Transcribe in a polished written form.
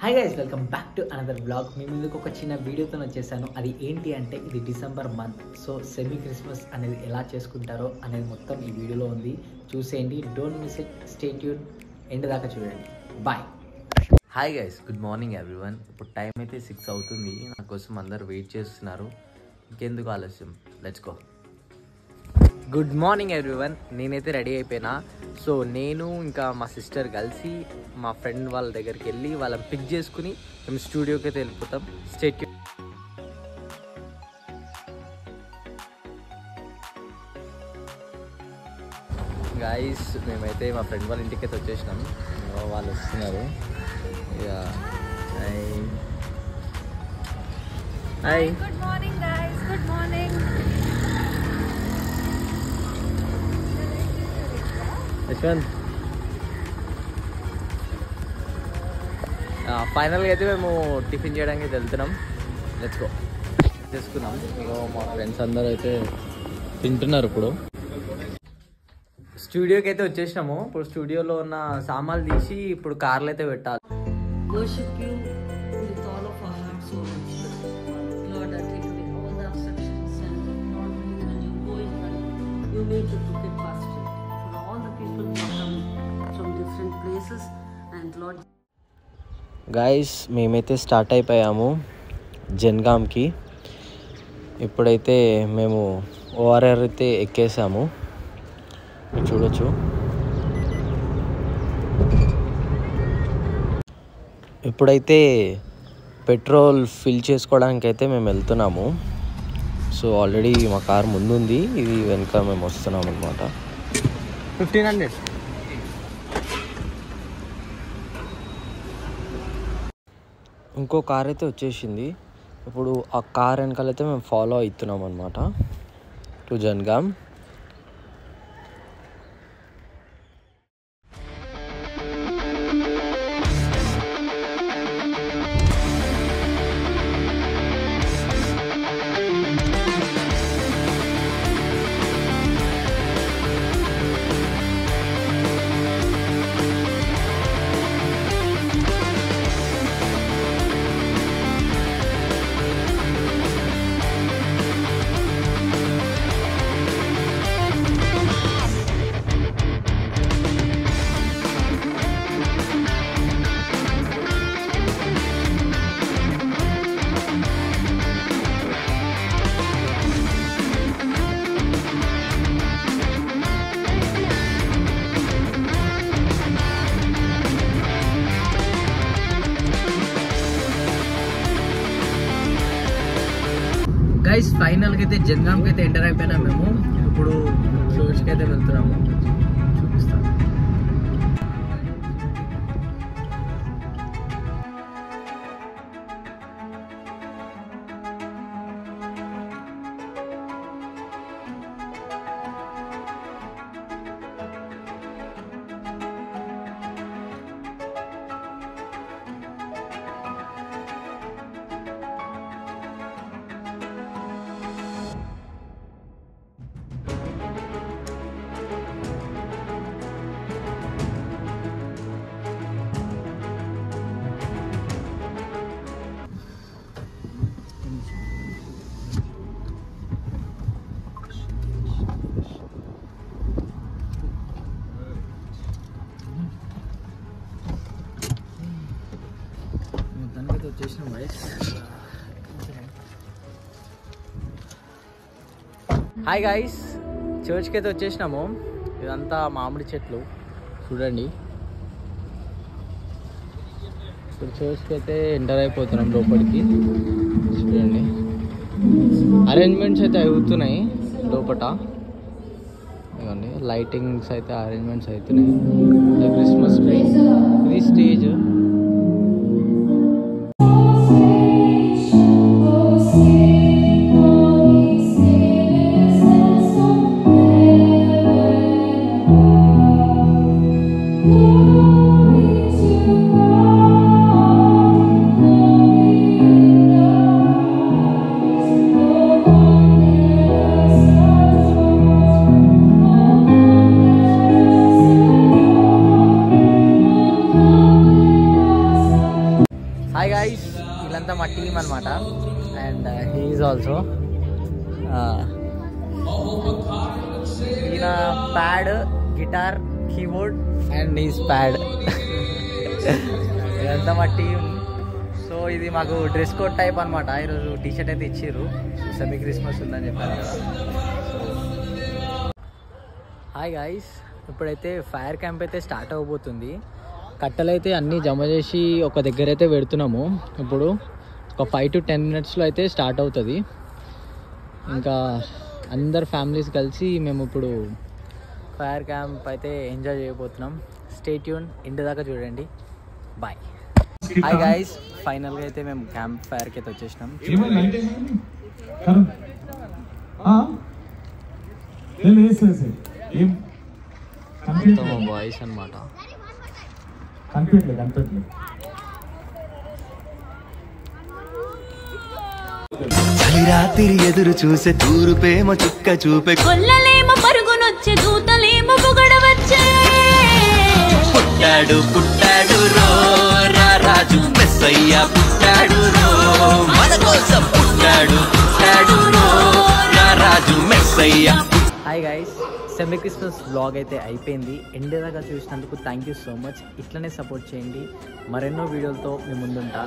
Hi guys, welcome back to another blog. మీ ముందుకు ఒక చిన్న వీడియోతో వచ్చేసాను. అది ఏంటి అంటే ఇది December month. So semi Christmas అనేది ఎలా చేసుకుంటారో అనేది మొత్తం ఈ వీడియోలో ఉంది. చూసేయండి, don't miss it, stay tune, end దాకా చూడండి. Bye. Hi guys, good morning everyone. ఇప్పుడు టైం అయితే 6 అవుతుంది. నా కోసం అందరు వెయిట్ చేస్తున్నారు. ఇంకెందుకు ఆలస్యం, let's go. Good morning everyone. నేనైతే రెడీ అయిపోయినా. సో నేను ఇంకా మా సిస్టర్ కలిసి మా ఫ్రెండ్ వాళ్ళ దగ్గరికి వెళ్ళి వాళ్ళని పిక్ చేసుకుని మేము స్టూడియోకి అయితే వెళ్ళిపోతాం. స్టేట్ గైస్, మేమైతే మా ఫ్రెండ్ వాళ్ళ ఇంటికి అయితే వచ్చేసినాం. వాళ్ళు వస్తున్నారు. Hi, good morning guys, good morning. Yashwant. ఫైనల్గా అయితే మేము టిఫిన్ చేయడానికి వెళ్తున్నాం. Let's go. చేసుకున్నాం. ఇగో మా ఫ్రెండ్స్ అందరూ అయితే తింటున్నారు. ఇప్పుడు స్టూడియోకి అయితే వచ్చేసినాము. ఇప్పుడు స్టూడియోలో ఉన్న సామాన్లు తీసి ఇప్పుడు కార్లు అయితే పెట్టాలి. Worship you with all of our hearts, soul and spirit. Lord, I take away all the obstructions and Lord, when you go in front, you make the crooked path straight. For all the people who come from different places, and Lord. Guys, మేమైతే start అయిపోయాము జన్గామ్కి. ఇప్పుడైతే మేము ORR అయితే ఎక్కేసాము. మీరు చూడొచ్చు. ఇప్పుడైతే petrol fill చేసుకోవడానికి అయితే మేము వెళ్తున్నాము. సో ఆల్రెడీ మా కార్ ముందుంది, ఇది వెనక మేము వస్తున్నాం అనమాట. 1500. ఇంకో కార్ అయితే వచ్చేసింది. ఇప్పుడు ఆ కార్ వెనకాలైతే మేము ఫాలో అవుతున్నాం అనమాట టు జన్గామ్. గైస్, ఫైనల్గా అయితే జన్గామ్కి అయితే ఎంటర్ అయిపోయినాం మేము. ఇప్పుడు చర్చ్కి అయితే వెళ్తున్నాము. చూపిస్తాను. వచ్చేసినాం గైస్. హాయ్ గైస్, చర్చ్కి అయితే వచ్చేసినాము. ఇదంతా మామిడి చెట్లు చూడండి. ఇప్పుడు చర్చ్కి అయితే ఎంటర్ అయిపోతున్నాం లోపలికి. చూడండి, అరేంజ్మెంట్స్ అయితే అవుతున్నాయి లోపల. ఇవ్వండి, లైటింగ్స్ అయితే అరేంజ్మెంట్స్ అవుతున్నాయి. క్రిస్మస్ ట్రీ, ఇది స్టేజ్. హాయ్ గైస్, వీళ్ళంతా మా టీమ్ అనమాట. అండ్ హీఈస్ ఆల్సో ఈయన pad, guitar, keyboard and he's pad. ఇదంతా మా టీమ్. సో ఇది మాకు డ్రెస్ కోడ్ టైప్ అనమాట. ఈరోజు టీషర్ట్ అయితే ఇచ్చిర్రు, సెమీ క్రిస్మస్ ఉందని చెప్పారు కదా. హాయ్ గైస్, ఇప్పుడైతే ఫైర్ క్యాంప్ అయితే స్టార్ట్ అవ్వబోతుంది. కట్టెలు అయితే అన్నీ జమ చేసి ఒక దగ్గర అయితే పెడుతున్నాము. ఇప్పుడు ఒక 5 to 10 minutesలో అయితే స్టార్ట్ అవుతుంది. ఇంకా అందరు ఫ్యామిలీస్ కలిసి మేము ఇప్పుడు ఫైర్ క్యాంప్ అయితే ఎంజాయ్ చేయబోతున్నాం. స్టే ట్యూన్, ఇంటి దాకా చూడండి. బాయ్. హాయ్ గైస్, ఫైనల్గా అయితే మేము క్యాంప్ ఫైర్కి అయితే వచ్చేసినాం. బాయ్స్ అనమాట. రాత్రి ఎదురు చూసే తూరుపేమో చుక్క చూపే కొల్లలేమో పరుగునొచ్చే దూతలేమో పొగడవచ్చే. పుట్టాడు పుట్టాడు రో రాజు మెస్సయ్య పుట్టాడు రో మన కోసం పుట్టాడు పుట్టాడు రో రాజు మెస్సయ్య. Hi guys, semi Christmas vlog అయితే అయిపోయింది. ఎండ్ దాకా చూసినందుకు థ్యాంక్ యూ సో మచ్. ఇట్లనే సపోర్ట్ చేయండి. మరెన్నో వీడియోలతో మీ ముందుంటా.